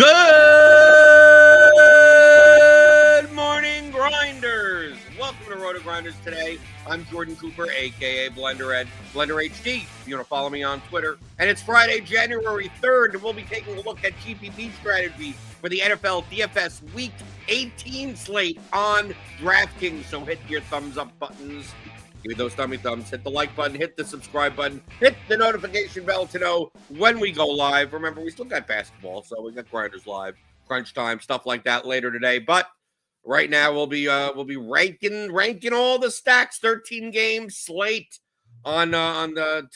Good morning, Grinders. Welcome to RotoGrinders Today. I'm Jordan Cooper, a.k.a. BlenderHD. If you want to follow me on Twitter. And it's Friday, January 3rd, and we'll be taking a look at GPP strategy for the NFL DFS Week 18 slate on DraftKings. So hit your thumbs up buttons. Give me those thumbs. Hit the like button. Hit the subscribe button. Hit the notification bell to know when we go live. Remember, we still got basketball, so we got Grinders Live, crunch time, stuff like that later today. But right now, we'll be ranking all the stacks. 13 game slate on the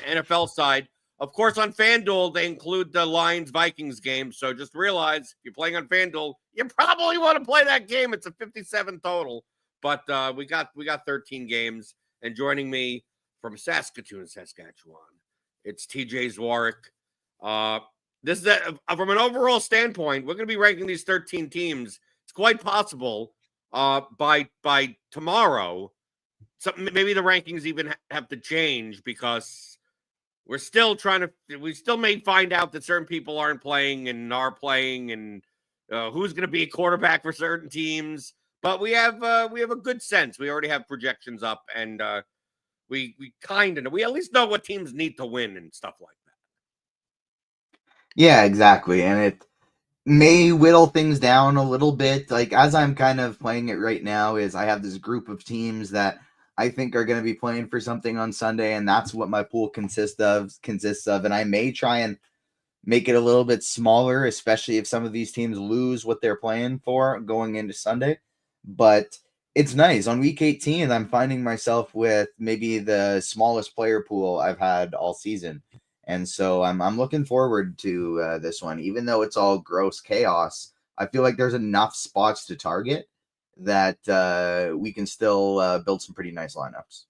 NFL side. Of course, on FanDuel, they include the Lions-Vikings game. So just realize if you're playing on FanDuel, you probably want to play that game. It's a 57 total. But we got 13 games, and joining me from Saskatoon, Saskatchewan, it's TJ Zwarek. This is from an overall standpoint, we're going to be ranking these 13 teams. It's quite possible by tomorrow, maybe the rankings even have to change because we still may find out that certain people aren't playing and are playing, and who's going to be a quarterback for certain teams. But we have a good sense. We already have projections up, and we kind of know. We at least know what teams need to win and stuff like that. Yeah, exactly. And it may whittle things down a little bit. Like, as I'm kind of playing it right now, is I have this group of teams that I think are going to be playing for something on Sunday, and that's what my pool consists of. And I may try and make it a little bit smaller, especially if some of these teams lose what they're playing for going into Sunday. But it's nice. On week 18, I'm finding myself with maybe the smallest player pool I've had all season. And so I'm looking forward to this one. Even though it's all gross chaos, I feel like there's enough spots to target that we can still build some pretty nice lineups.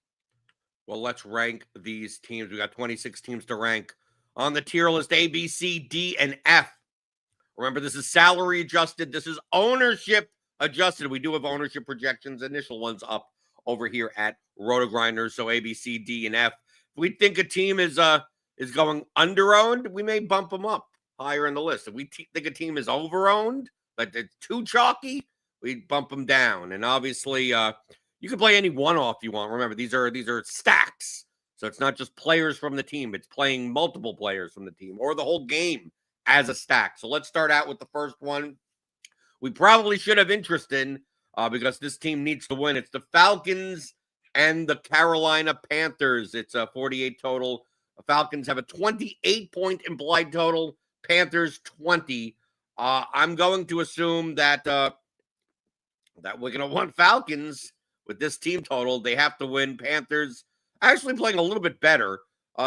Well, let's rank these teams. We got 26 teams to rank on the tier list: A, B, C, D, and F. Remember, this is salary adjusted. This is ownership adjusted. We do have ownership projections, initial ones up over here at RotoGrinders. So A, B, C, D, and F. If we think a team is going under-owned, we may bump them up higher in the list. If we think a team is over-owned, like it's too chalky, we bump them down. And obviously, you can play any one-off you want. Remember, these are stacks. So it's not just players from the team. It's playing multiple players from the team or the whole game as a stack. So let's start out with the first one we probably should have interest in because this team needs to win. It's the Falcons and the Carolina Panthers. It's a 48 total. The Falcons have a 28-point implied total. Panthers 20. I'm going to assume that that we're going to want Falcons with this team total. They have to win. Panthers actually playing a little bit better.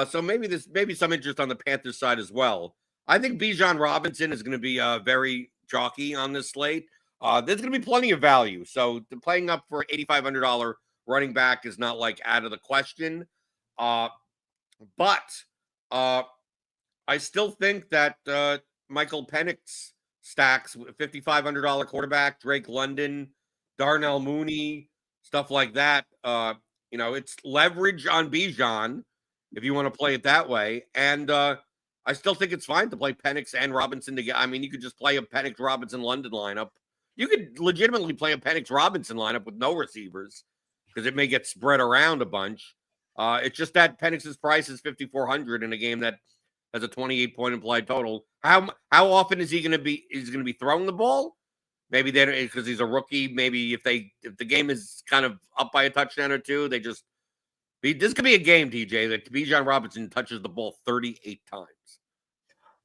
So maybe some interest on the Panthers side as well. I think Bijan Robinson is going to be very jockey on this slate. There's going to be plenty of value. So playing up for $8,500 running back is not like out of the question. But I still think that Michael Penix stacks $5,500 quarterback, Drake London, Darnell Mooney, stuff like that. It's leverage on Bijan if you want to play it that way. And I still think it's fine to play Penix and Robinson together. I mean, you could just play a Penix Robinson London lineup. You could legitimately play a Penix Robinson lineup with no receivers because it may get spread around a bunch. It's just that Penix's price is $5,400 in a game that has a 28-point implied total. How often is he going to be? Is he going to be throwing the ball? Maybe they don't because he's a rookie. Maybe if the game is kind of up by a touchdown or two, they just. This could be a game, TJ, that Bijan Robinson touches the ball 38 times.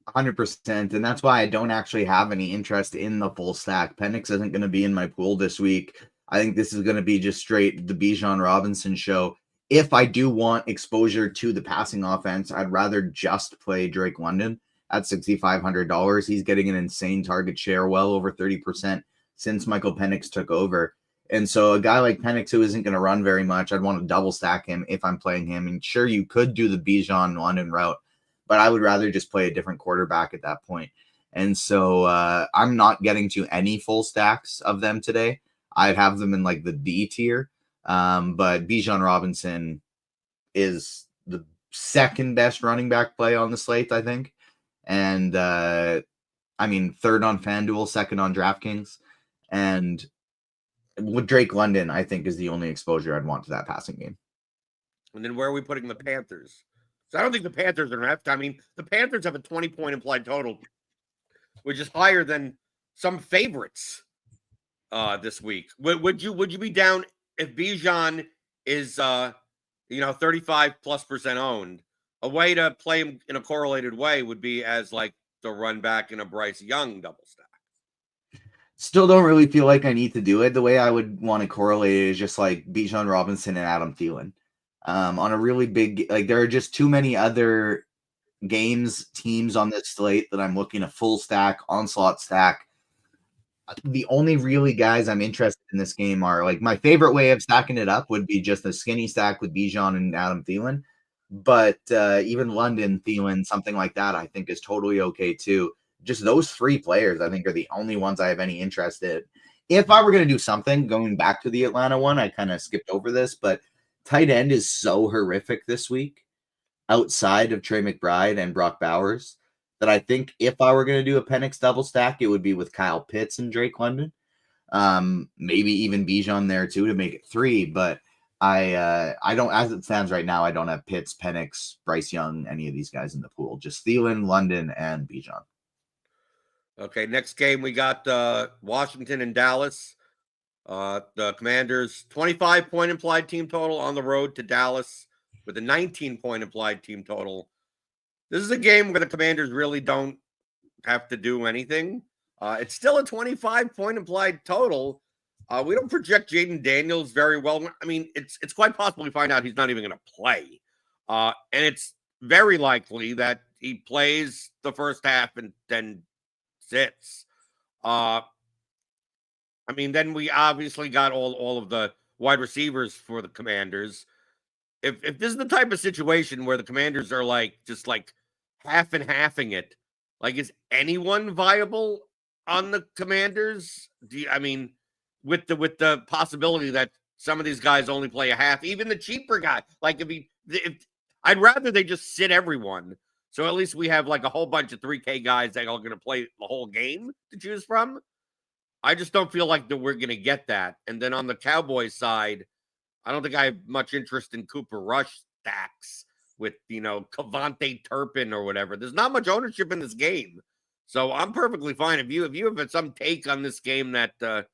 100%. And that's why I don't actually have any interest in the full stack. Penix isn't going to be in my pool this week. I think this is going to be just straight the Bijan Robinson show. If I do want exposure to the passing offense, I'd rather just play Drake London at $6,500. He's getting an insane target share, well over 30% since Michael Penix took over. And so a guy like Penix who isn't going to run very much, I'd want to double stack him if I'm playing him. And sure, you could do the Bijan London route, but I would rather just play a different quarterback at that point. And so I'm not getting to any full stacks of them today. I'd have them in like the D tier. But Bijan Robinson is the second best running back play on the slate, I think. And I third on FanDuel, second on DraftKings. And with Drake London, I think, is the only exposure I'd want to that passing game. And then where are we putting the Panthers? So I don't think the Panthers are enough. I mean, the Panthers have a 20-point implied total, which is higher than some favorites this week. Would you be down if Bijan is 35+% owned? A way to play him in a correlated way would be as like the run back in a Bryce Young double stack. Still don't really feel like I need to do it. The way I would want to correlate it is just like Bijan Robinson and Adam Thielen. On a really big, like, there are just too many other teams on this slate that I'm looking at full stack, onslaught stack. The only really guys I'm interested in this game are, like, my favorite way of stacking it up would be just a skinny stack with Bijan and Adam Thielen. But even London, Thielen, something like that, I think is totally okay too. Just those three players, I think, are the only ones I have any interest in. If I were going to do something, going back to the Atlanta one, I kind of skipped over this, but tight end is so horrific this week outside of Trey McBride and Brock Bowers that I think if I were going to do a Penix double stack, it would be with Kyle Pitts and Drake London. Maybe even Bijan there too to make it 3, but I don't, as it stands right now, I don't have Pitts, Penix, Bryce Young, any of these guys in the pool. Just Thielen, London, and Bijan. Okay, next game we got Washington and Dallas. The Commanders 25-point implied team total on the road to Dallas with a 19-point implied team total. This is a game where the Commanders really don't have to do anything. It's still a 25-point implied total. We don't project Jaden Daniels very well. I mean, it's quite possible we find out he's not even going to play. And it's very likely that he plays the first half and then sits. I mean, then we obviously got all of the wide receivers for the Commanders. If this is the type of situation where the Commanders are just half and halving it, like, is anyone viable on the Commanders? With the possibility that some of these guys only play a half, even the cheaper guy, like if I'd rather they just sit everyone. So at least we have like a whole bunch of 3K guys that are going to play the whole game to choose from. I just don't feel like that we're going to get that. And then on the Cowboys side, I don't think I have much interest in Cooper Rush stacks with, Kavontae Turpin or whatever. There's not much ownership in this game. So I'm perfectly fine. If you have some take on this game that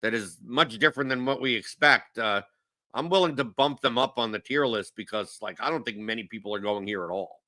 is much different than what we expect, I'm willing to bump them up on the tier list because, I don't think many people are going here at all.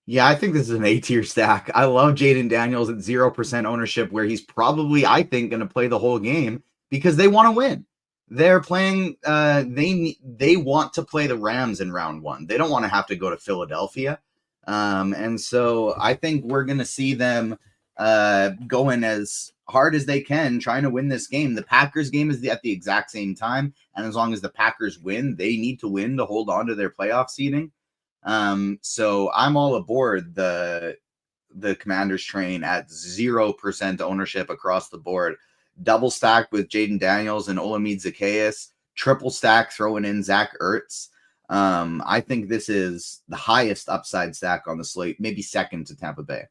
Yeah, I think this is an A-tier stack. I love Jaden Daniels at 0% ownership, where he's probably, I think, going to play the whole game because they want to win. They're playing, they want to play the Rams in round 1. They don't want to have to go to Philadelphia. And so I think we're going to see them going as hard as they can, trying to win this game. The Packers game is at the exact same time. And as long as the Packers win, they need to win to hold on to their playoff seeding. So I'm all aboard the Commanders train at 0% ownership across the board. Double stack with Jaden Daniels and Olamide Zaccheaus. Triple stack throwing in Zach Ertz. I think this is the highest upside stack on the slate, maybe second to Tampa Bay.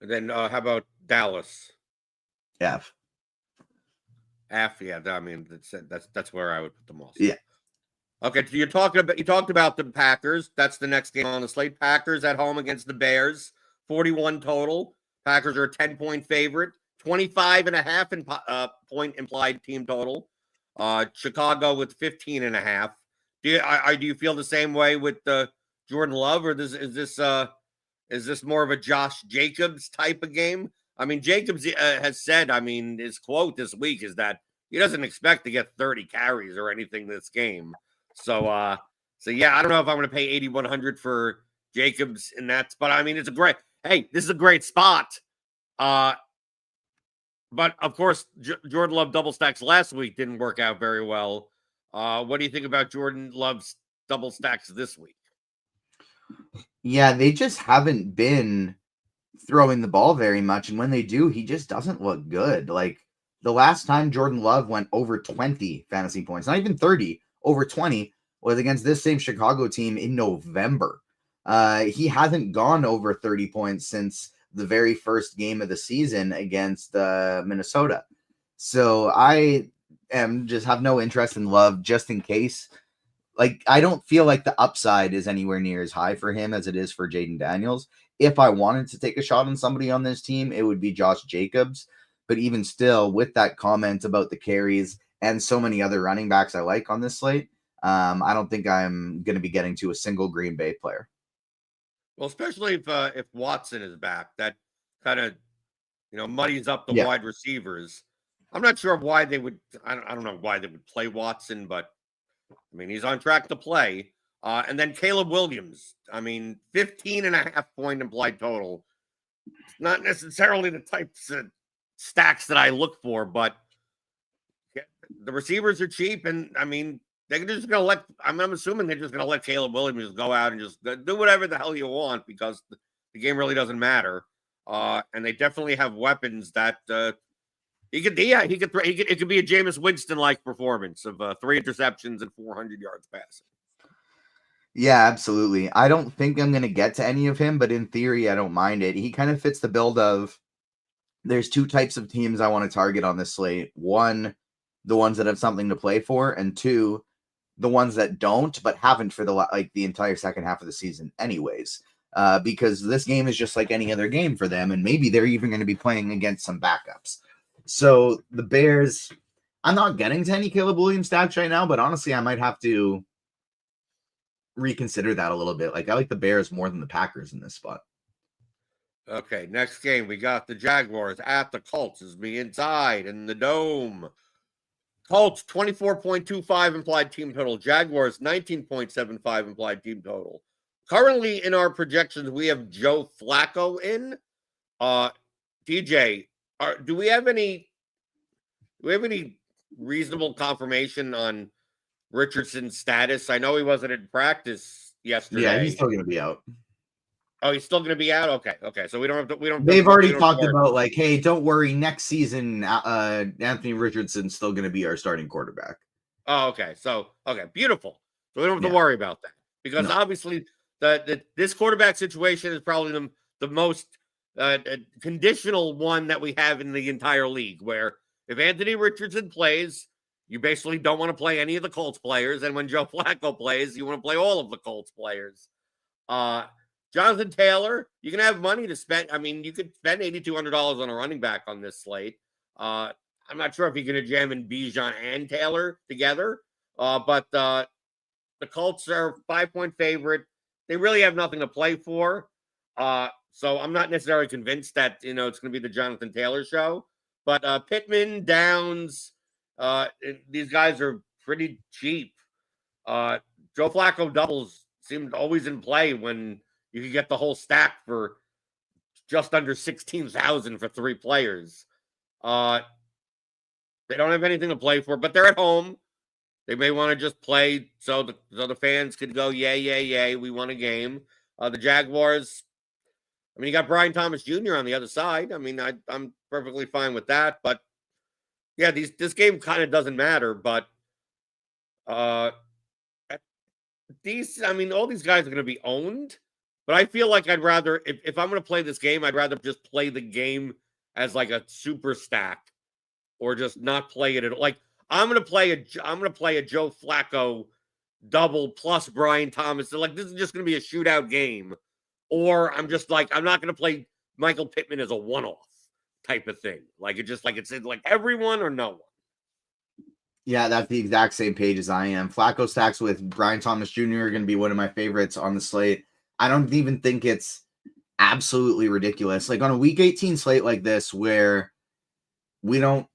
And then how about Dallas? F. Yeah. I mean, that's where I would put them also. Yeah. Okay, so you talked about the Packers. That's the next game on the slate. Packers at home against the Bears. 41 total. Packers are a 10-point favorite. 25.5 point implied team total. Chicago with 15.5. Do you feel the same way with Jordan Love, or is this more of a Josh Jacobs type of game? I mean, Jacobs has said, his quote this week is that he doesn't expect to get 30 carries or anything this game. So yeah, I don't know if I'm going to pay 8,100 for Jacobs in that spot. This is a great spot. But of course, Jordan Love double stacks last week didn't work out very well. What do you think about Jordan Love's double stacks this week? Yeah, they just haven't been throwing the ball very much. And when they do, he just doesn't look good. Like the last time Jordan Love went over 20 fantasy points, not even 30, over 20, was against this same Chicago team in November. He hasn't gone over 30 points since the very first game of the season against Minnesota. So I just have no interest in Love just in case. Like, I don't feel like the upside is anywhere near as high for him as it is for Jaden Daniels. If I wanted to take a shot on somebody on this team, it would be Josh Jacobs. But even still, with that comment about the carries and so many other running backs I like on this slate, I don't think I'm going to be getting to a single Green Bay player. Well, especially if Watson is back, that kind of muddies up the wide receivers. I'm not sure why they would. I don't know why they would play Watson, but I mean, he's on track to play. And then Caleb Williams. I mean, 15.5-point implied total. Not necessarily the types of stacks that I look for, but the receivers are cheap, and I mean, they're just going to let. I'm assuming they're just going to let Caleb Williams just go out and just do whatever the hell you want because the game really doesn't matter. And they definitely have weapons that it could be a Jameis Winston-like performance of 3 interceptions and 400 yards passing. Yeah, absolutely. I don't think I'm going to get to any of him, but in theory, I don't mind it. He kind of fits the build of there's 2 types of teams I want to target on this slate. 1, the ones that have something to play for, and 2, the ones that don't, but haven't for the entire second half of the season anyways. Because this game is just like any other game for them, and maybe they're even going to be playing against some backups. So the Bears, I'm not getting to any Caleb Williams stacks right now, but honestly, I might have to reconsider that a little bit. Like, I like the Bears more than the Packers in this spot. Okay, next game, we got the Jaguars at the Colts. Is me inside in the Dome. Colts, 24.25 implied team total. Jaguars, 19.75 implied team total. Currently, in our projections, we have Joe Flacco in. DJ, do we have any reasonable confirmation on Richardson's status? I know he wasn't in practice yesterday. Yeah, he's still going to be out. Oh, he's still going to be out? Okay. So we don't have to. They've already talked about, like, hey, don't worry. Next season, Anthony Richardson's still going to be our starting quarterback. Oh, okay. Okay, beautiful. So we don't have to worry about that because obviously this quarterback situation is probably the most conditional one that we have in the entire league, where if Anthony Richardson plays, you basically don't want to play any of the Colts players, and when Joe Flacco plays, you want to play all of the Colts players. Jonathan Taylor, you can have money to spend. I mean, you could spend $8,200 on a running back on this slate. I'm not sure if you're going to jam in Bijan and Taylor together, but the Colts are 5-point favorite. They really have nothing to play for. So I'm not necessarily convinced that, it's going to be the Jonathan Taylor show. But Pittman, Downs, these guys are pretty cheap. Joe Flacco doubles seemed always in play when you could get the whole stack for just under $16,000 for 3 players. They don't have anything to play for, but they're at home. They may want to just play so the fans could go, yay, we won a game. The Jaguars, I mean, you got Brian Thomas Jr. on the other side. I mean, I'm perfectly fine with that. But, yeah, this game kind of doesn't matter. But all these guys are going to be owned. But I feel like I'd rather, if I'm going to play this game, I'd rather just play the game as like a super stack or just not play it at all. Like, I'm going to play a Joe Flacco double plus Brian Thomas. So, like, this is just going to be a shootout game. Or I'm just like, I'm not going to play Michael Pittman as a one-off type of thing. Like, it's like everyone or no one. Yeah, that's the exact same page as I am. Flacco stacks with Brian Thomas Jr. are going to be one of my favorites on the slate. I don't even think it's absolutely ridiculous. Like, on a Week 18 slate like this, where we don't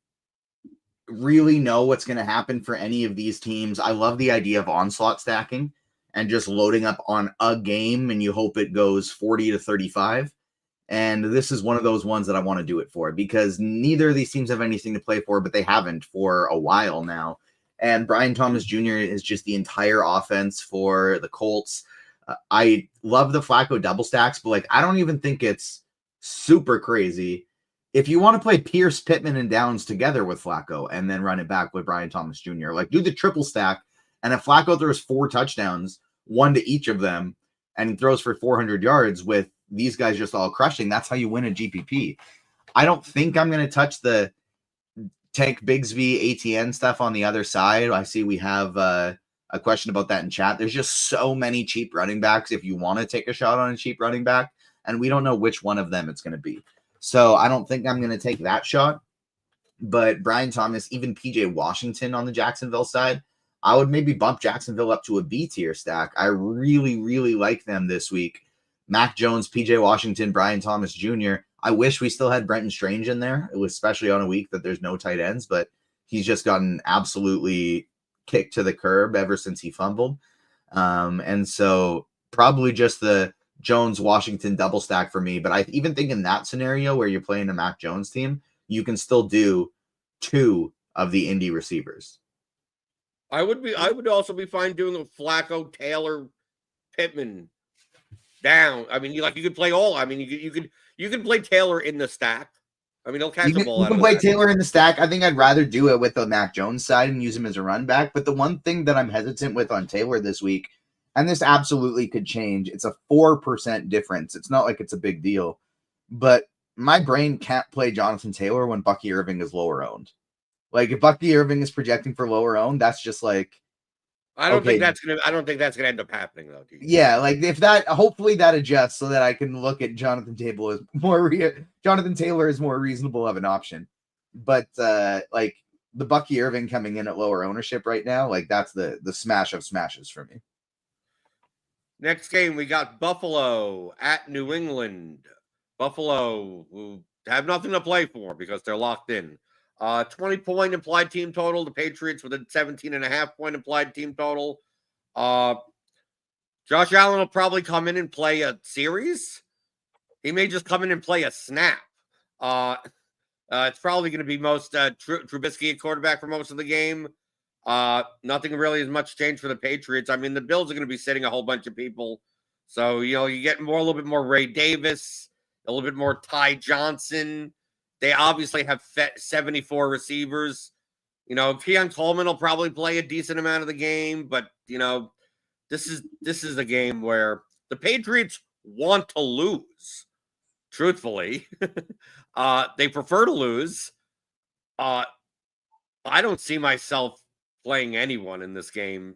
really know what's going to happen for any of these teams, I love the idea of onslaught stacking and just loading up on a game, and you hope it goes 40 to 35. And this is one of those ones that I want to do it for, because neither of these teams have anything to play for, but they haven't for a while now. And Brian Thomas Jr. is just the entire offense for the Colts. I love the Flacco double stacks, but like, I don't even think it's super crazy if you want to play Pierce, Pittman, and Downs together with Flacco and then run it back with Brian Thomas Jr. Like, do the triple stack, and if Flacco throws 4 touchdowns, 1 to each of them, and he throws for 400 yards with these guys just all crushing. That's how you win a GPP. I don't think I'm going to touch the Tank Bigsby ATN stuff on the other side. I see we have a question about that in chat. There's just so many cheap running backs if you want to take a shot on a cheap running back, and we don't know which one of them it's going to be. So I don't think I'm going to take that shot. But Brian Thomas, even PJ Washington on the Jacksonville side, I would maybe bump Jacksonville up to a B tier stack. I really, really like them this week. Mac Jones, PJ Washington, Brian Thomas Jr. I wish we still had Brenton Strange in there. It was especially on a week that there's no tight ends, but he's just gotten absolutely kicked to the curb ever since he fumbled. And so probably just the Jones Washington double stack for me. But I even think in that scenario where you're playing a Mac Jones team, you can still do 2 of the Indy receivers. I would also be fine doing a Flacco, Taylor, Pittman down. I mean, you could play all. I mean, you could play Taylor in the stack. I mean, he'll catch the ball. You can play Taylor in the stack. I think I'd rather do it with the Mac Jones side and use him as a run back. But the one thing that I'm hesitant with on Taylor this week, and this absolutely could change, it's a 4% difference. It's not like it's a big deal, but my brain can't play Jonathan Taylor when Bucky Irving is lower owned. Like if Bucky Irving is projecting for lower owned, that's just like, I don't think that's gonna end up happening though. Yeah, like if that, hopefully that adjusts so that I can look at Jonathan Taylor as Jonathan Taylor is more reasonable of an option. But like the Bucky Irving coming in at lower ownership right now, like that's the smash of smashes for me. Next game we got Buffalo at New England. Buffalo who have nothing to play for because they're locked in. 20-point implied team total. The Patriots with a 17.5-point implied team total. Josh Allen will probably come in and play a series. He may just come in and play a snap. It's probably going to be most Trubisky at quarterback for most of the game. Nothing really as much changed for the Patriots. I mean, the Bills are going to be sitting a whole bunch of people. So, you get a little bit more Ray Davis, a little bit more Ty Johnson. They obviously have 74 receivers. Keon Coleman will probably play a decent amount of the game, but this is a game where the Patriots want to lose. Truthfully, they prefer to lose. I don't see myself playing anyone in this game.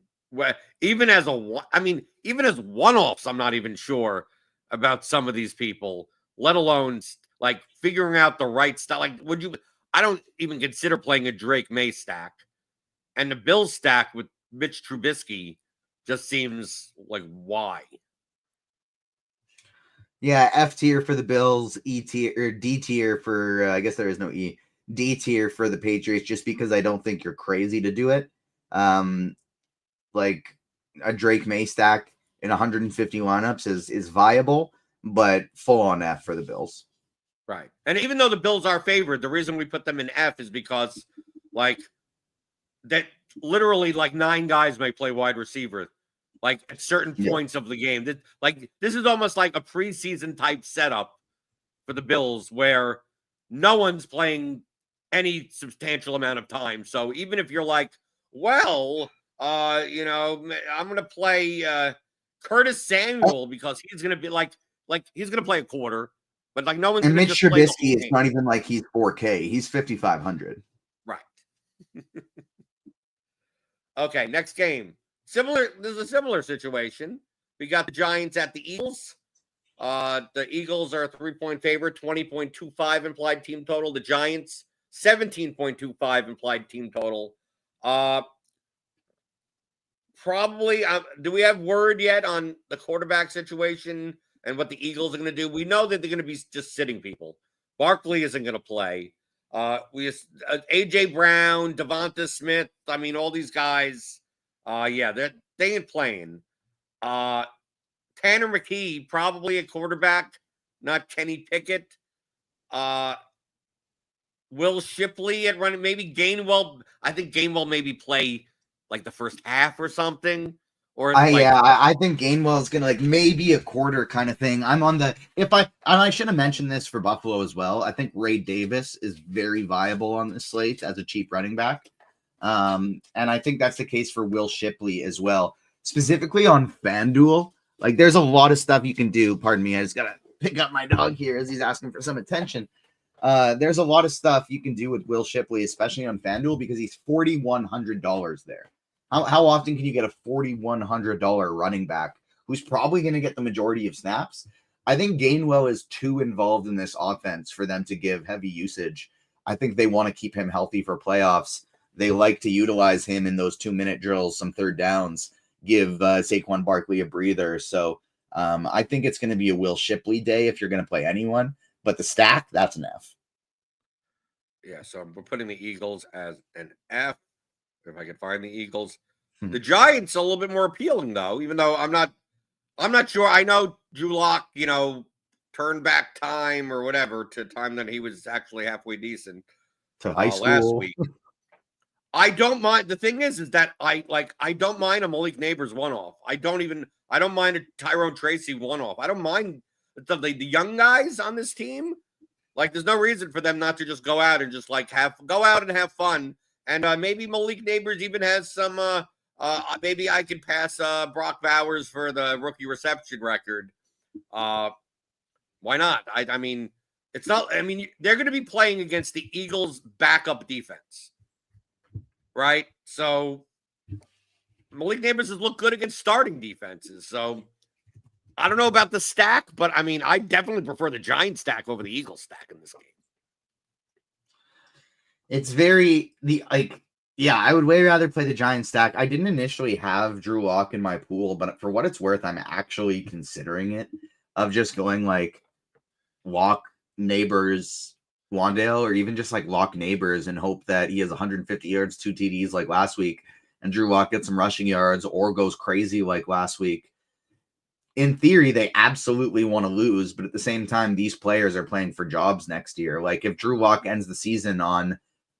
Even as one-offs, I'm not even sure about some of these people, let alone like figuring out the right stuff. Like, I don't even consider playing a Drake May stack. And the Bills stack with Mitch Trubisky just seems like, why? Yeah, F tier for the Bills, E tier or D tier for, I guess there is no E, D tier for the Patriots, just because I don't think you're crazy to do it. Like a Drake May stack in 150 lineups is viable, but full on F for the Bills. Right. And even though the Bills are favored, the reason we put them in F is because that literally 9 guys may play wide receiver at certain points of the game. This is almost like a preseason type setup for the Bills where no one's playing any substantial amount of time. So even if you're I'm going to play Curtis Samuel because he's going to be he's going to play a quarter. But no one's. And Mitch Trubisky is not even like he's 4K. He's 5,500. Right. Okay, next game. This is a similar situation. We got the Giants at the Eagles. The Eagles are a 3-point favorite, 20.25 implied team total. The Giants, 17.25 implied team total. Probably. Do we have word yet on the quarterback situation? And what the Eagles are going to do? We know that they're going to be just sitting people. Barkley isn't going to play. A.J. Brown, Devonta Smith. I mean, all these guys. They ain't playing. Tanner McKee, probably a quarterback, not Kenny Pickett. Will Shipley at running. Maybe Gainwell. I think Gainwell maybe play the first half or something. I think Gainwell is gonna maybe a quarter kind of thing. I'm on the I should have mentioned this for Buffalo as well. I think Ray Davis is very viable on this slate as a cheap running back. And I think that's the case for Will Shipley as well. Specifically on FanDuel, there's a lot of stuff you can do. Pardon me, I just gotta pick up my dog here as he's asking for some attention. There's a lot of stuff you can do with Will Shipley, especially on FanDuel, because he's $4,100 there. How often can you get a $4,100 running back who's probably going to get the majority of snaps? I think Gainwell is too involved in this offense for them to give heavy usage. I think they want to keep him healthy for playoffs. They like to utilize him in those 2-minute drills, some third downs, give Saquon Barkley a breather. So I think it's going to be a Will Shipley day if you're going to play anyone. But the stack, that's an F. Yeah, so we're putting the Eagles as an F, if I can find the Eagles. The Giants a little bit more appealing, though, even though I'm not sure. I know Drew Lock, turned back time or whatever to time that he was actually halfway decent to high school last week. I don't mind. The thing is that I don't mind a Malik Neighbors one-off. I don't mind a Tyrone Tracy one-off. I don't mind the young guys on this team. Like, there's no reason for them not to just go out and just go out and have fun. And maybe Malik Neighbors even has some. Maybe I could pass Brock Bowers for the rookie reception record. Why not? I mean, it's not. I mean, they're going to be playing against the Eagles' backup defense, right? So Malik Neighbors has looked good against starting defenses. So I don't know about the stack, but I mean, I definitely prefer the Giants stack over the Eagles stack in this game. It's I would way rather play the Giants stack. I didn't initially have Drew Lock in my pool, but for what it's worth, I'm actually considering it of just going like Lock, Neighbors, Wandale, or even just like Lock Neighbors and hope that he has 150 yards, 2 TDs like last week, and Drew Lock gets some rushing yards or goes crazy like last week. In theory, they absolutely want to lose, but at the same time, these players are playing for jobs next year. Like if Drew Lock ends the season on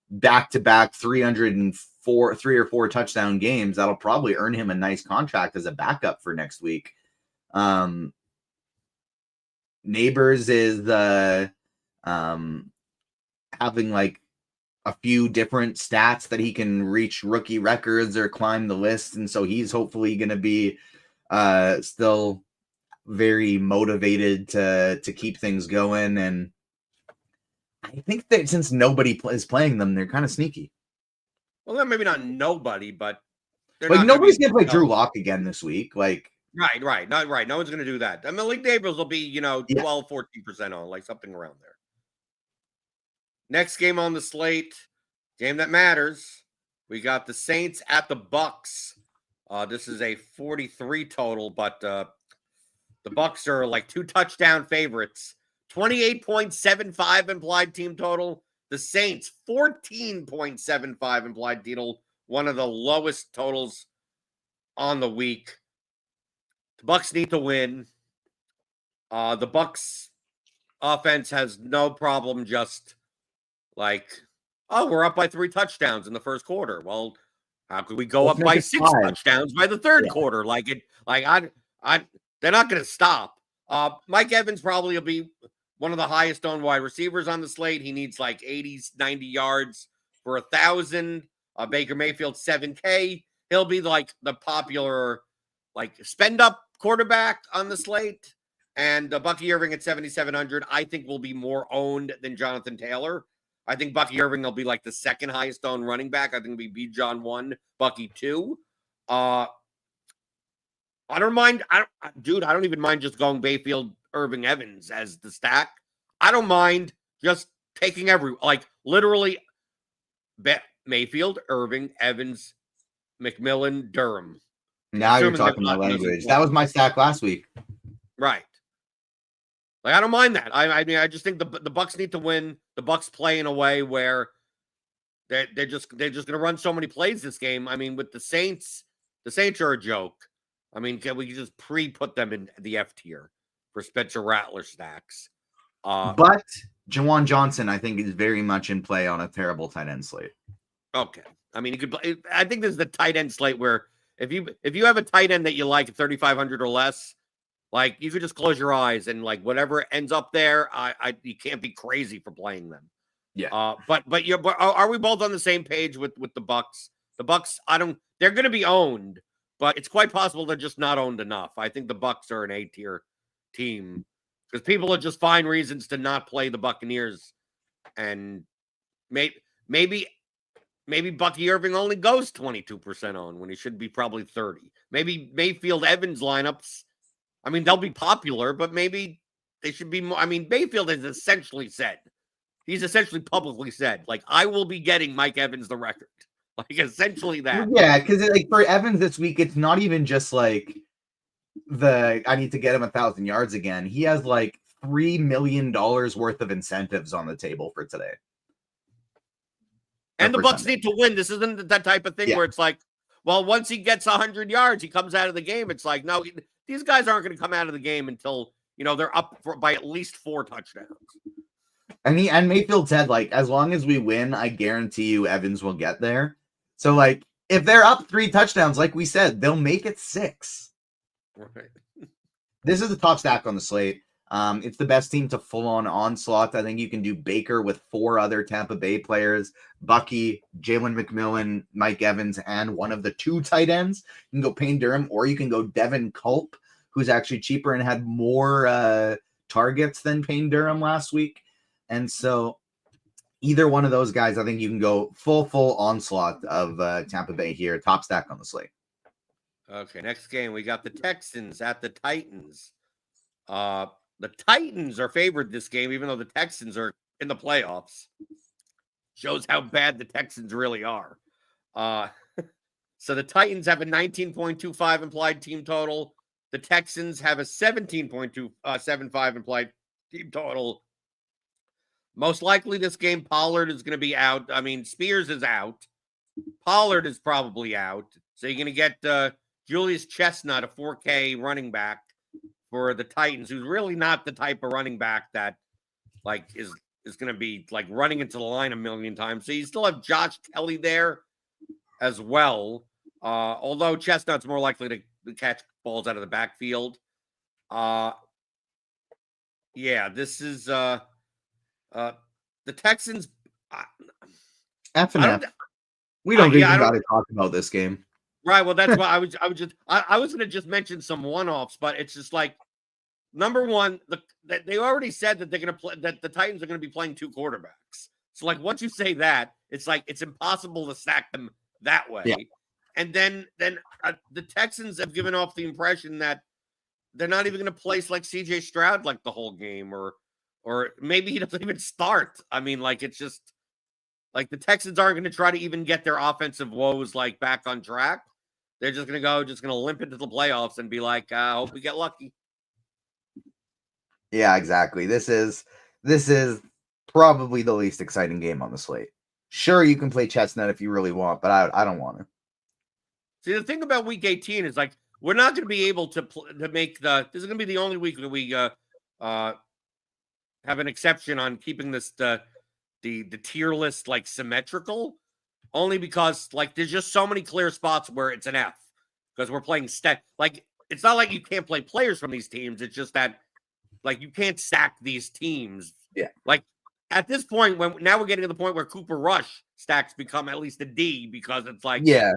back-to-back 3 or 4 touchdown games, that'll probably earn him a nice contract as a backup for next week. Neighbors is having like a few different stats that he can reach rookie records or climb the list, and so he's hopefully going to be still very motivated to keep things going. And I think that since nobody is playing them, they're kind of sneaky. Well, maybe not nobody, but nobody's going to play Drew Lock again this week. Like, right. Not right. No one's going to do that. I mean, Malik Neighbors will be, 12, 14% on, like something around there. Next game on the slate, game that matters. We got the Saints at the Bucs. This is a 43 total, but the Bucs are like 2 touchdown favorites. 28.75 implied team total. The Saints, 14.75 implied total. One of the lowest totals on the week. The Bucs need to win. The Bucs offense has no problem just like, we're up by 3 touchdowns in the first quarter. Well, how could we go up by 6 touchdowns by the third quarter? They're not going to stop. Mike Evans probably will be one of the highest owned wide receivers on the slate. He needs like 80, 90 yards for 1,000. Baker Mayfield, 7K. He'll be like the popular, like spend up quarterback on the slate. And Bucky Irving at 7,700, I think will be more owned than Jonathan Taylor. I think Bucky Irving will be like the second highest owned running back. I think it'll be Bijan 1, Bucky 2. I don't mind. I don't even mind just going Bayfield, Irving, Evans as the stack. I don't mind just taking literally Mayfield, Irving, Evans, McMillan, Durham. Now you're talking my language. That was my stack last week. Right. Like, I don't mind that. I mean, I just think the Bucs need to win. The Bucs play in a way where they're just going to run so many plays this game. I mean, with the Saints are a joke. I mean, can we just put them in the F tier for Spencer Rattler stacks? But Jawan Johnson, I think, is very much in play on a terrible tight end slate. Okay. I mean, I think this is the tight end slate where if you have a tight end that you like at 3,500 or less, like you could just close your eyes and like whatever ends up there, you can't be crazy for playing them. Yeah. But are we both on the same page with the Bucs? The Bucs, they're going to be owned, but it's quite possible they're just not owned enough. I think the Bucs are an A tier team Because people will just find reasons to not play the Buccaneers. And maybe Bucky Irving only goes 22% on when he should be probably 30. Maybe Mayfield Evans lineups, I mean, they'll be popular, but maybe they should be more. I mean, Mayfield has essentially said, he's essentially publicly said, like, I will be getting Mike Evans the record. Like, essentially that. Yeah, because like for Evans this week, it's not even just like I need to get him 1,000 yards again. He has like $3 million worth of incentives on the table for today. And the Bucs need to win. This isn't that type of thing where it's like, well, once he gets 100 yards, he comes out of the game. It's like, no, these guys aren't going to come out of the game until, they're up by at least 4 touchdowns. And Mayfield said, like, as long as we win, I guarantee you Evans will get there. So, like, if they're up 3 touchdowns, like we said, they'll make it 6. Right. This is the top stack on the slate. It's the best team to full-on onslaught. I think you can do Baker with 4 other Tampa Bay players, Bucky, Jalen McMillan, Mike Evans, and one of the 2 tight ends. You can go Payne Durham, or you can go Devin Culp, who's actually cheaper and had more targets than Payne Durham last week. And so either one of those guys, I think you can go full onslaught of Tampa Bay here. Top stack on the slate. Okay, next game, we got the Texans at the Titans. The Titans are favored this game, even though the Texans are in the playoffs. Shows how bad the Texans really are. So the Titans have a 19.25 implied team total. The Texans have a 17.275 implied team total. Most likely this game, Pollard is going to be out. I mean, Spears is out. Pollard is probably out. So you're going to get Julius Chestnut, a 4K running back for the Titans, who's really not the type of running back that, like, is going to be, like, running into the line a million times. So you still have Josh Kelly there as well, although Chestnut's more likely to catch balls out of the backfield. This is the Texans. F and F. We don't even got to talk about this game. Right. Well, that's why I was going to just mention some one-offs, but it's just like, number one, they already said that they're going to play, that the Titans are going to be playing 2 quarterbacks. So, like, once you say that, it's like it's impossible to stack them that way. Yeah. And then the Texans have given off the impression that they're not even going to place like CJ Stroud like the whole game, or maybe he doesn't even start. I mean, like, it's just like the Texans aren't going to try to even get their offensive woes like back on track. They're just going to limp into the playoffs and be like, hope we get lucky. Yeah, exactly. This is probably the least exciting game on the slate. Sure, you can play Chestnut if you really want, but I don't want to. See, the thing about Week 18 is, like, we're not going to be able to make this is going to be the only week that we have an exception on keeping this the tier list, like, symmetrical, only because, like, there's just so many clear spots where it's an F because we're playing like, it's not like you can't play players from these teams. It's just that, like, you can't stack these teams. Yeah. Like, at this point, now we're getting to the point where Cooper Rush stacks become at least a D, because it's like, yeah,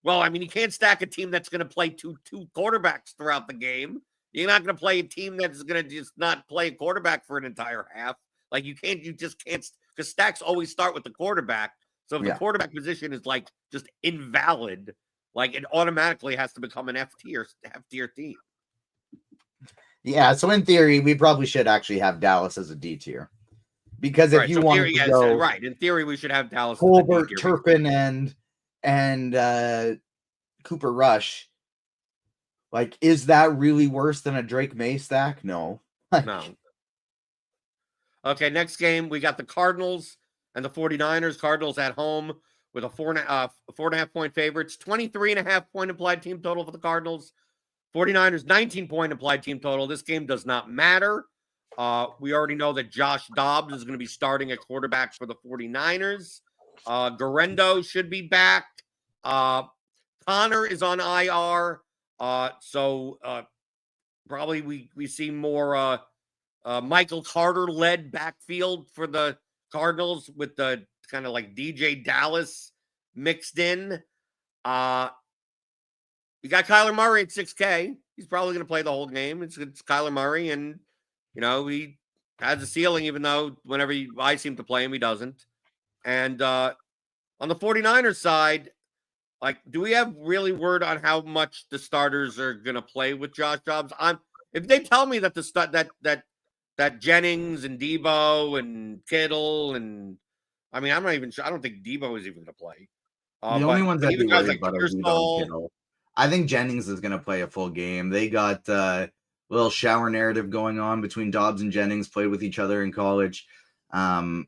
well, I mean, you can't stack a team that's going to play two quarterbacks throughout the game. You're not going to play a team that's going to just not play a quarterback for an entire half. Like, you just can't, because stacks always start with the quarterback. So if the quarterback position is, like, just invalid, like, it automatically has to become an F tier team. Yeah, so in theory, we probably should actually have Dallas as a D tier. Because if you want to go... Right, in theory, we should have Dallas Colbert, Turpin, and Cooper Rush. Like, is that really worse than a Drake May stack? No. No. Okay, next game, we got the Cardinals and the 49ers. Cardinals at home with a 4.5 point favorites. 23.5 point implied team total for the Cardinals. 49ers, 19 point implied team total. This game does not matter. We already know that Josh Dobbs is going to be starting at quarterback for the 49ers. Garendo should be back. Connor is on IR. So probably we see more Michael Carter-led backfield for the Cardinals with the kind of like DJ Dallas mixed in. You got Kyler Murray at 6K. He's probably going to play the whole game. It's Kyler Murray, and He has a ceiling, even though whenever I seem to play him, he doesn't. And on the 49ers side, do we have really word on how much the starters are going to play with Josh Dobbs? If they tell me that that Jennings and Debo and Kittle and I'm not even sure. I don't think Debo is even going to play. The only ones I'd be even guys worried like about are Debo and Pearsall. Kittle. I think Jennings is going to play a full game. They got a little shower narrative going on between Dobbs and Jennings, played with each other in college.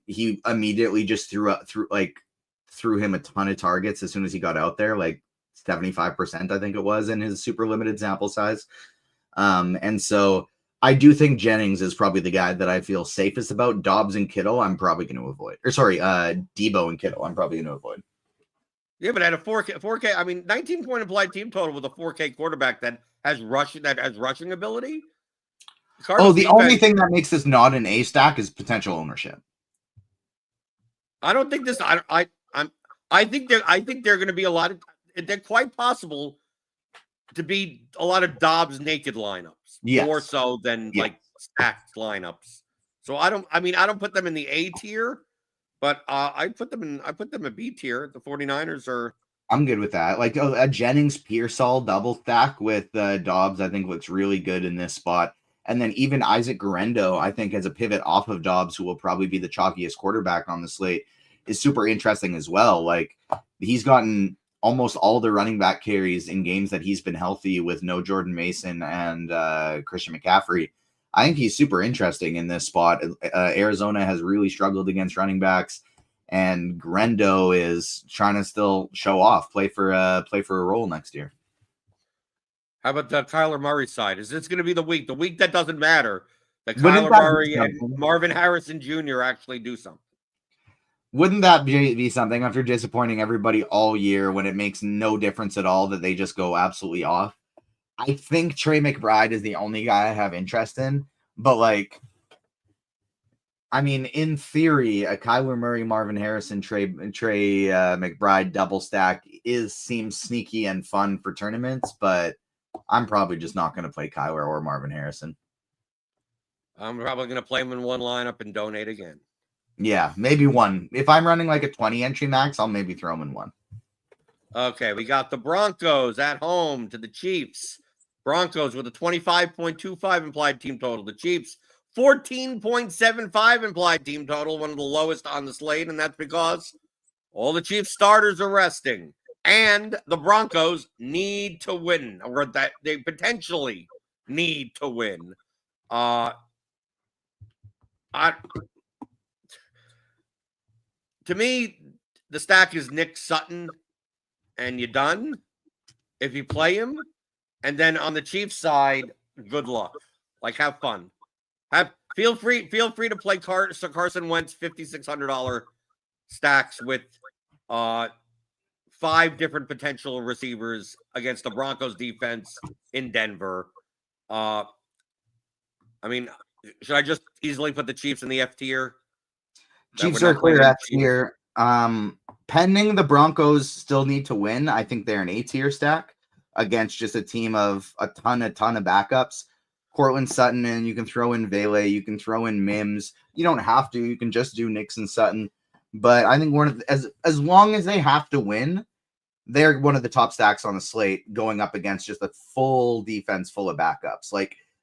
He immediately just threw him a ton of targets as soon as he got out there, like 75%, I think it was, in his super limited sample size. And so I do think Jennings is probably the guy that I feel safest about. Dobbs and Kittle, I'm probably going to avoid. Debo and Kittle, I'm probably going to avoid. Yeah, but at a 4K, 19-point implied team total with a 4K quarterback that has rushing ability. The only thing that makes this not an A stack is potential ownership. I don't think this. I think they're going to be a lot of. They're quite possible to be a lot of Dobbs naked lineups, more so than like stacked lineups. So I don't put them in the A tier, but I put them in B tier. The 49ers are. I'm good with that. Like a Jennings Pearsall double stack with Dobbs, I think looks really good in this spot. And then even Isaac Guerendo, I think, as a pivot off of Dobbs, who will probably be the chalkiest quarterback on the slate, is super interesting as well. Like he's gotten almost all the running back carries in games that he's been healthy with no Jordan Mason and Christian McCaffrey. I think he's super interesting in this spot. Arizona has really struggled against running backs, and Guerendo is trying to still show off, play for a role next year. How about the Kyler Murray side? Is this going to be the week that doesn't matter, that Kyler Murray and Marvin Harrison Jr. actually do something? Wouldn't that be something after disappointing everybody all year when it makes no difference at all that they just go absolutely off? I think Trey McBride is the only guy I have interest in, but in theory, a Kyler Murray, Marvin Harrison, Trey McBride double stack seems sneaky and fun for tournaments, but I'm probably just not going to play Kyler or Marvin Harrison. I'm probably going to play him in one lineup and donate again. Yeah, maybe one. If I'm running like a 20 entry max, I'll maybe throw him in one. Okay, we got the Broncos at home to the Chiefs. Broncos with a 25.25 implied team total. The Chiefs, 14.75 implied team total, one of the lowest on the slate, and that's because all the Chiefs starters are resting. And the Broncos need to win, or that they potentially need to win. To me, the stack is Nick Sutton, and you're done if you play him. And then on the Chiefs side, good luck. Have fun. Feel free to play Carson Wentz $5,600 stacks with 5 different potential receivers against the Broncos defense in Denver. Should I just easily put the Chiefs in the F tier? Chiefs are clear F tier. Pending the Broncos still need to win, I think they're an A tier stack against just a team of a ton of backups. Cortland Sutton, and you can throw in Vele, you can throw in Mims. You don't have to. You can just do Nixon Sutton. But I think as long as they have to win, they're one of the top stacks on the slate going up against just a full defense full of backups.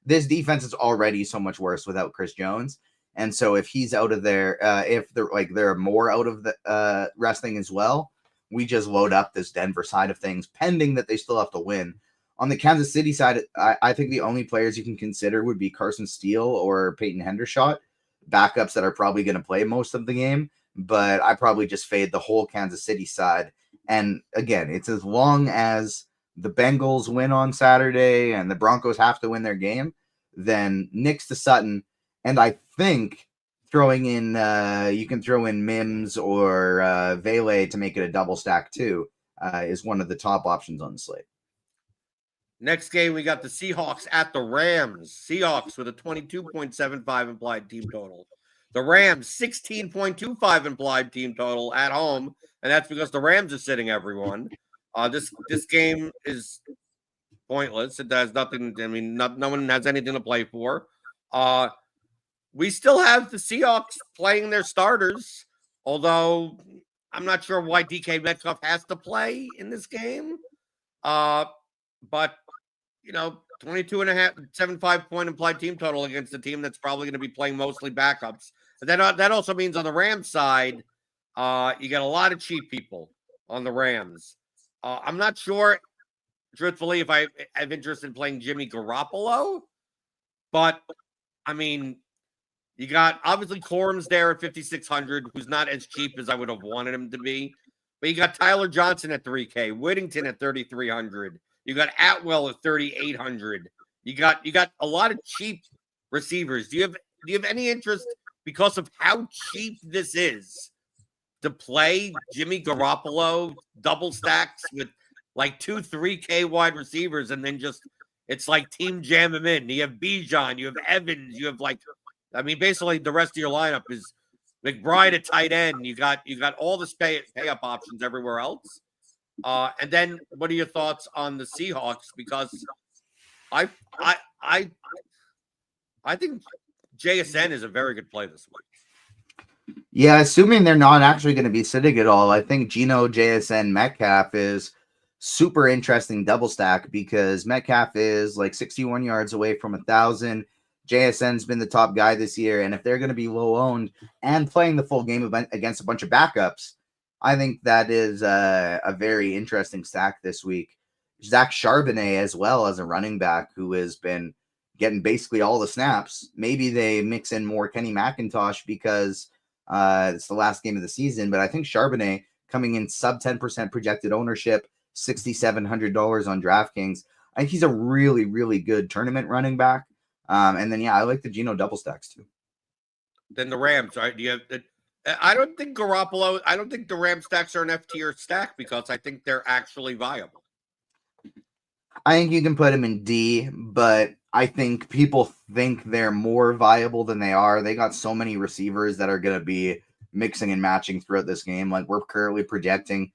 This defense is already so much worse without Chris Jones. And so if he's out of there, if they're more out of the resting as well, we just load up this Denver side of things, pending that they still have to win. On the Kansas City side, I think the only players you can consider would be Carson Steele or Peyton Hendershot, backups that are probably going to play most of the game. But I probably just fade the whole Kansas City side. And again, it's as long as the Bengals win on Saturday and the Broncos have to win their game, then Nix to Sutton. And I think throwing in, you can throw in Mims or Vele to make it a double stack too, is one of the top options on the slate. Next game, we got the Seahawks at the Rams. Seahawks with a 22.75 implied team total. The Rams, 16.25 implied team total at home, and that's because the Rams are sitting everyone. This game is pointless. It does nothing. No one has anything to play for. we still have the Seahawks playing their starters, although I'm not sure why DK Metcalf has to play in this game. But 22.5, 7.5 point implied team total against a team that's probably going to be playing mostly backups. But then that also means on the Rams side, you got a lot of cheap people on the Rams. I'm not sure, truthfully, if I have interest in playing Jimmy Garoppolo, but I mean, you got obviously Corum's there at 5,600, who's not as cheap as I would have wanted him to be. But you got Tyler Johnson at 3K, Whittington at 3,300. You got Atwell at 3,800. You got a lot of cheap receivers. Do you have any interest, because of how cheap this is, to play Jimmy Garoppolo double stacks with like 3K wide receivers, and then just it's like team jam him in? You have Bijan, you have Evans, you have basically the rest of your lineup is McBride at tight end. You got all the pay up options everywhere else. And then what are your thoughts on the Seahawks? Because I think JSN is a very good play this week. Yeah, assuming they're not actually going to be sitting at all, I think Geno, JSN, Metcalf is super interesting double stack, because Metcalf is like 61 yards away from 1,000. JSN's been the top guy this year, and if they're going to be low owned and playing the full game against a bunch of backups, I think that is a very interesting stack this week. Zach Charbonnet as well as a running back who has been getting basically all the snaps. Maybe they mix in more Kenny McIntosh because it's the last game of the season, but I think Charbonnet coming in sub 10% projected ownership, $6,700 on DraftKings. I think he's a really, really good tournament running back. And then, I like the Geno double stacks too. Then the Rams, right? I don't think the Ram stacks are an F tier stack, because I think they're actually viable. I think you can put them in D, but I think people think they're more viable than they are. They got so many receivers that are going to be mixing and matching throughout this game. Like, we're currently projecting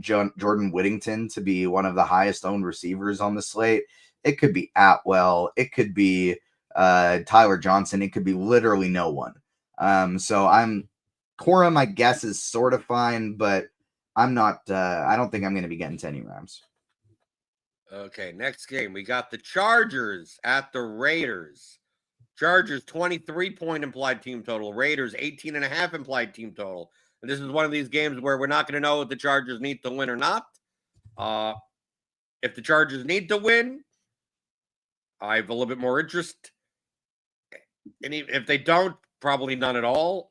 Jordan Whittington to be one of the highest owned receivers on the slate. It could be Atwell. It could be Tyler Johnson. It could be literally no one. So Corum, I guess, is sort of fine, but I'm not. I don't think I'm going to be getting to any Rams. Okay, next game. We got the Chargers at the Raiders. Chargers, 23-point implied team total. Raiders, 18.5 implied team total. And this is one of these games where we're not going to know if the Chargers need to win or not. If the Chargers need to win, I have a little bit more interest. And if they don't, probably none at all.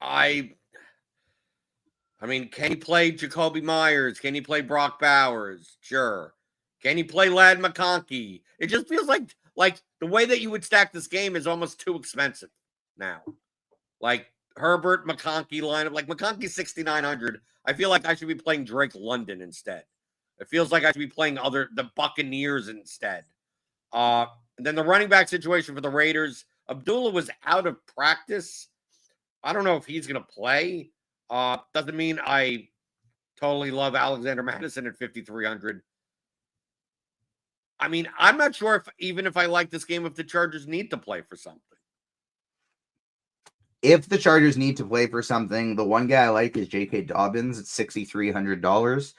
I mean, can he play Jacoby Myers? Can he play Brock Bowers? Sure. Can he play Ladd McConkey? It just feels like the way that you would stack this game is almost too expensive now. Like Herbert, McConkey lineup. Like McConkey 6,900. I feel like I should be playing Drake London instead. It feels like I should be playing the Buccaneers instead. And then the running back situation for the Raiders. Abdullah was out of practice. I don't know if he's going to play. Doesn't mean I totally love Alexander Madison at 5,300. I mean, I'm not sure if I like this game, if the Chargers need to play for something. If the Chargers need to play for something, the one guy I like is J.K. Dobbins at $6,300.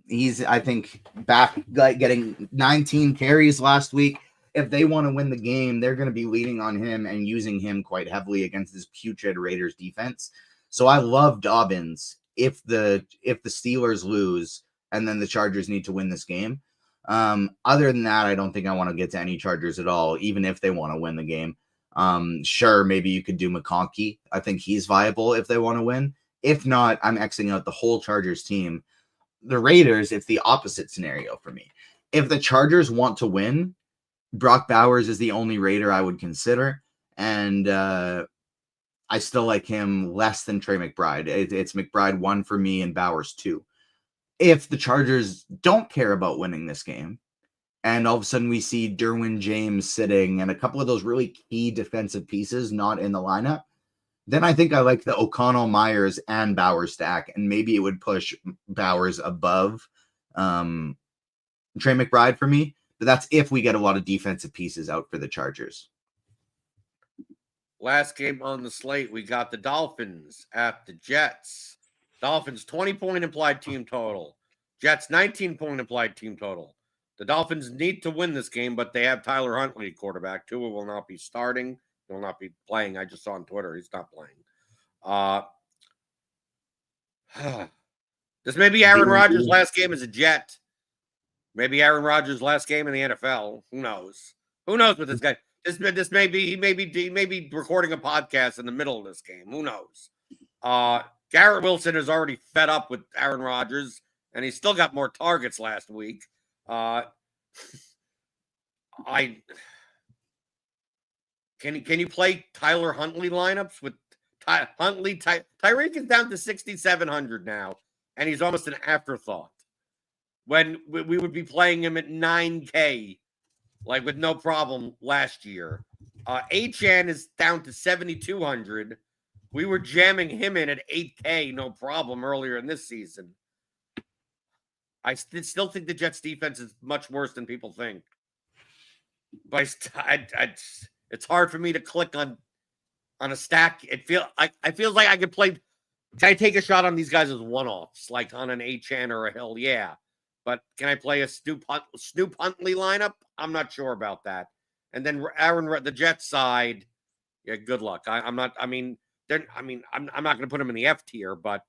He's, I think, back getting 19 carries last week. If they want to win the game, they're going to be leaning on him and using him quite heavily against this putrid Raiders defense. So I love Dobbins if the Steelers lose and then the Chargers need to win this game. Other than that, I don't think I want to get to any Chargers at all, even if they want to win the game. Sure, maybe you could do McConkey. I think he's viable if they want to win. If not, I'm Xing out the whole Chargers team. The Raiders, it's the opposite scenario for me. If the Chargers want to win, Brock Bowers is the only Raider I would consider. And I still like him less than Trey McBride. It's McBride 1 for me and Bowers 2. If the Chargers don't care about winning this game, and all of a sudden we see Derwin James sitting and a couple of those really key defensive pieces not in the lineup, then I think I like the O'Connell, Myers, and Bowers stack, and maybe it would push Bowers above Trey McBride for me. but that's if we get a lot of defensive pieces out for the Chargers. Last game on the slate, we got the Dolphins at the Jets. Dolphins 20-point implied team total. Jets 19-point implied team total. The Dolphins need to win this game, but they have Tyler Huntley quarterback. Tua will not be starting. He will not be playing. I just saw on Twitter he's not playing. This may be Aaron Rodgers' last game as a Jet. Maybe Aaron Rodgers' last game in the NFL. Who knows? Who knows with this guy? This may be he may be recording a podcast in the middle of this game. Who knows? Garrett Wilson is already fed up with Aaron Rodgers, and he still got more targets last week. Can you play Tyler Huntley lineups with Huntley? Tyreek is down to 6,700 now, and he's almost an afterthought. When we would be playing him at 9K, like with no problem last year. Achane is down to 7,200. We were jamming him in at 8K, no problem, earlier in this season. I still think the Jets defense is much worse than people think. But it's hard for me to click on a stack. I feel like I could play. Can I take a shot on these guys as one-offs, like on an Achane or a Hill? Yeah. But can I play a Snoop Huntley lineup? I'm not sure about that. And then the Jets side, yeah, good luck. I'm not going to put them in the F tier, but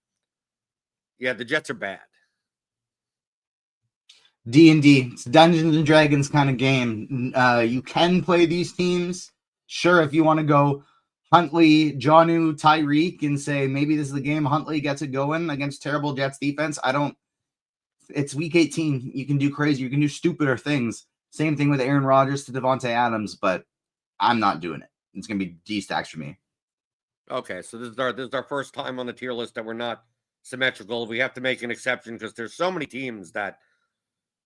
yeah, the Jets are bad. D&D, it's Dungeons and Dragons kind of game. You can play these teams. Sure, if you want to go Huntley, Jonnu, Tyreek, and say maybe this is the game Huntley gets it going against terrible Jets defense. It's week 18. You can do crazy. You can do stupider things. Same thing with Aaron Rodgers to Devontae Adams, but I'm not doing it. It's going to be D-stacks for me. Okay, so this is our first time on the tier list that we're not symmetrical. We have to make an exception because there's so many teams that.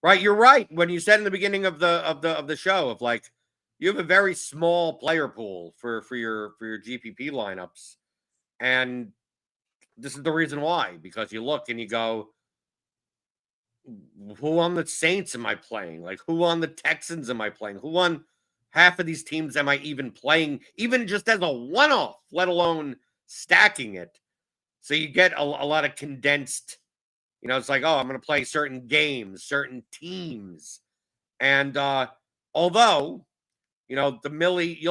Right, you're right. When you said in the beginning of the show of like you have a very small player pool for your GPP lineups, and this is the reason why. Because you look and you go, who on the Saints am I playing? Like, who on the Texans am I playing? Who on half of these teams am I even playing, even just as a one-off, let alone stacking it? So you get a lot of condensed, it's like, oh, I'm going to play certain games, certain teams. And although, the Millie,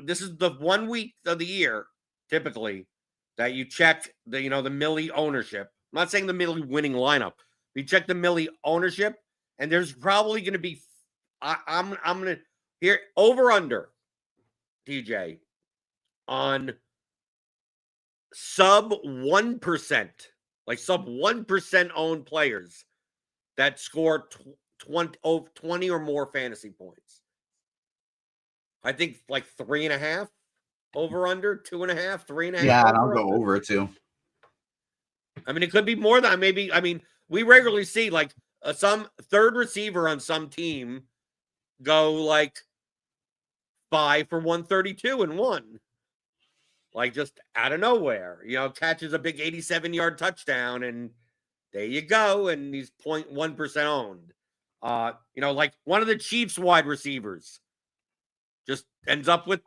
this is the 1 week of the year, typically, that you check the Millie ownership. I'm not saying the Millie winning lineup. We check the Millie ownership, and there's probably going to be, I'm going to, here, over under, DJ, on sub 1%, like sub 1% owned players that score 20 or more fantasy points. I think like 3.5 over under, 2.5, 3.5. Yeah, and I'll go over too. I mean, it could be more than maybe. I mean, we regularly see like some third receiver on some team go like 5 for 132 and 1. Like just out of nowhere, catches a big 87-yard touchdown, and there you go. And he's 0.1% owned. Like one of the Chiefs wide receivers just ends up with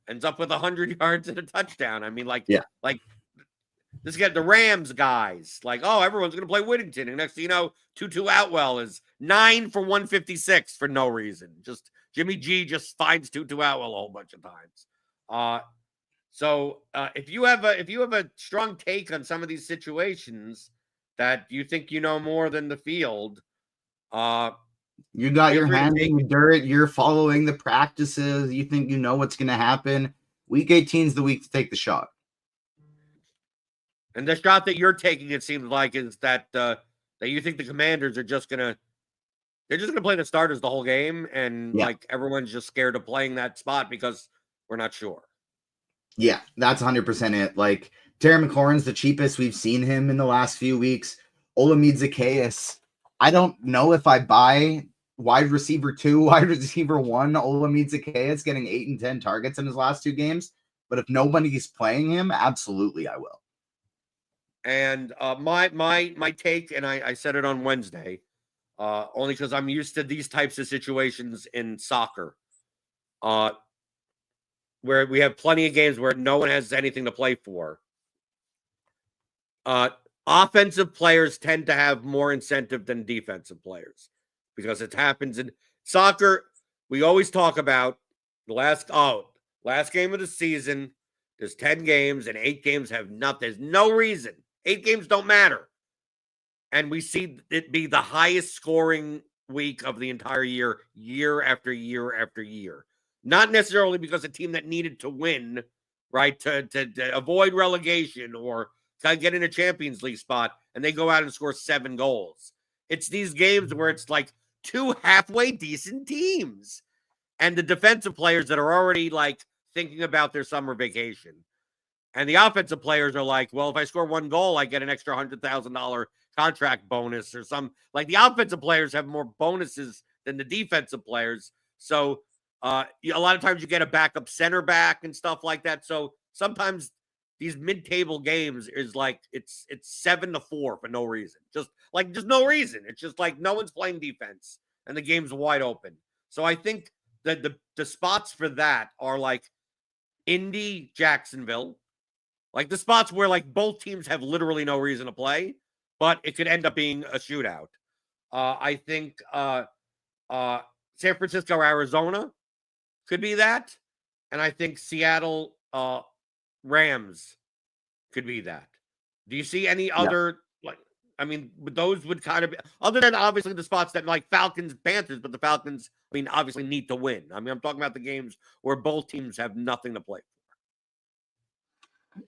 100 yards and a touchdown. I mean, like this guy, the Rams guys, like, oh, everyone's going to play Whittington. And next thing you know, Tutu Atwell is 9 for 156 for no reason. Just Jimmy G just finds Tutu Atwell a whole bunch of times. So if you have a strong take on some of these situations that you think more than the field, you got your hand in the dirt, you're following the practices, you think you know what's going to happen. Week 18 is the week to take the shot. And the shot that you're taking, it seems like, is that that you think the Commanders are just gonna play the starters the whole game, and like everyone's just scared of playing that spot because we're not sure. Yeah, that's 100% it. Like Terry McLaurin's the cheapest we've seen him in the last few weeks. Olamide Zaccheaus, I don't know if I buy wide receiver 2, wide receiver 1, Olamide Zaccheaus getting 8 and 10 targets in his last 2 games. But if nobody's playing him, absolutely I will. And my take, and I said it on Wednesday, only because I'm used to these types of situations in soccer, where we have plenty of games where no one has anything to play for. Offensive players tend to have more incentive than defensive players because it happens in soccer. We always talk about the last game of the season. There's 10 games and 8 games have nothing. There's no reason. 8 games don't matter. And we see it be the highest scoring week of the entire year, year after year after year. Not necessarily because a team that needed to win, right, to avoid relegation or to get in a Champions League spot, and they go out and score 7 goals. It's these games where it's like 2 halfway decent teams. And the defensive players that are already like thinking about their summer vacation. And the offensive players are like, well, if I score 1 goal, I get an extra $100,000 contract bonus or some. Like the offensive players have more bonuses than the defensive players. So a lot of times you get a backup center back and stuff like that. So sometimes these mid-table games is like it's 7-4 for no reason. Just no reason. It's just like no one's playing defense and the game's wide open. So I think that the spots for that are like Indy, Jacksonville, like the spots where like both teams have literally no reason to play, but it could end up being a shootout. I think San Francisco, Arizona could be that, and I think Seattle, Rams could be that. Do you see any other like? I mean, those would kind of be, other than obviously the spots that like Falcons, Panthers, but the Falcons, I mean, obviously need to win. I mean, I'm talking about the games where both teams have nothing to play for.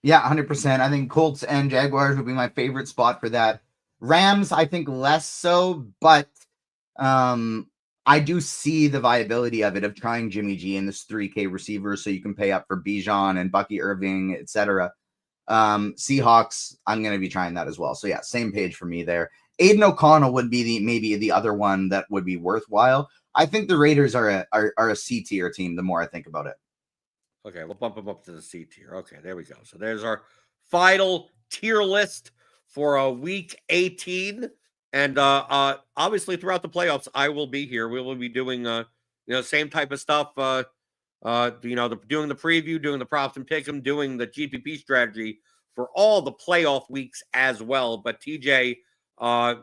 Yeah, 100%. I think Colts and Jaguars would be my favorite spot for that. Rams, I think less so, but I do see the viability of it, of trying Jimmy G and this 3K receiver so you can pay up for Bijan and Bucky Irving, etc. Seahawks, I'm going to be trying that as well. So yeah, same page for me there. Aiden O'Connell would be maybe the other one that would be worthwhile. I think the Raiders are a C tier team the more I think about it. Okay, we'll bump them up to the C tier. Okay, there we go. So there's our final tier list for week 18. And obviously throughout the playoffs, I will be here. We will be doing same type of stuff. Doing the preview, doing the props and pick them, doing the GPP strategy for all the playoff weeks as well. But TJ, I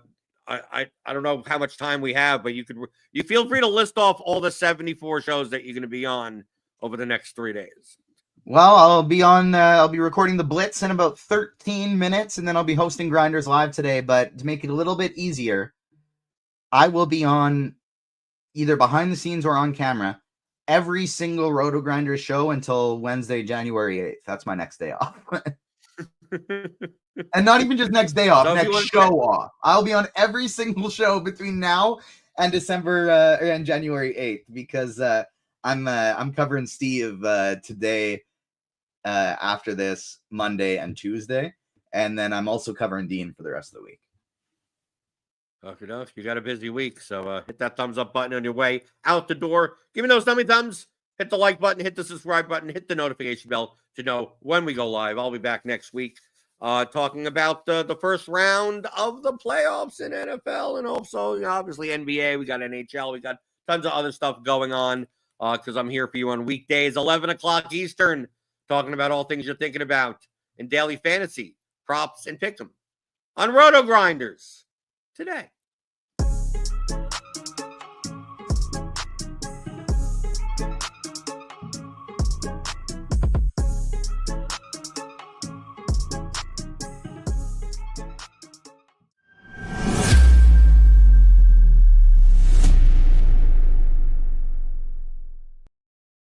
don't know how much time we have, but you feel free to list off all the 74 shows that you're going to be on over the next 3 days. Well, I'll be recording the Blitz in about 13 minutes, and then I'll be hosting Grinders Live today. But to make it a little bit easier, I will be on either behind the scenes or on camera every single RotoGrinders show until Wednesday, January 8th. That's my next day off. And not even just next day off, so next show off. I'll be on every single show between now and and January 8th because I'm covering Steve today after this Monday and Tuesday, and then I'm also covering Dean for the rest of the week. Okay, no, you got a busy week, so hit that thumbs up button on your way out the door. Give me those dummy thumbs. Hit the like button, hit the subscribe button, hit the notification bell to know when we go live. I'll be back next week talking about the first round of the playoffs in NFL and also obviously NBA. We got NHL. We got tons of other stuff going on because I'm here for you on weekdays, 11 o'clock Eastern, talking about all things you're thinking about in daily fantasy, props, and pick 'em on RotoGrinders Today.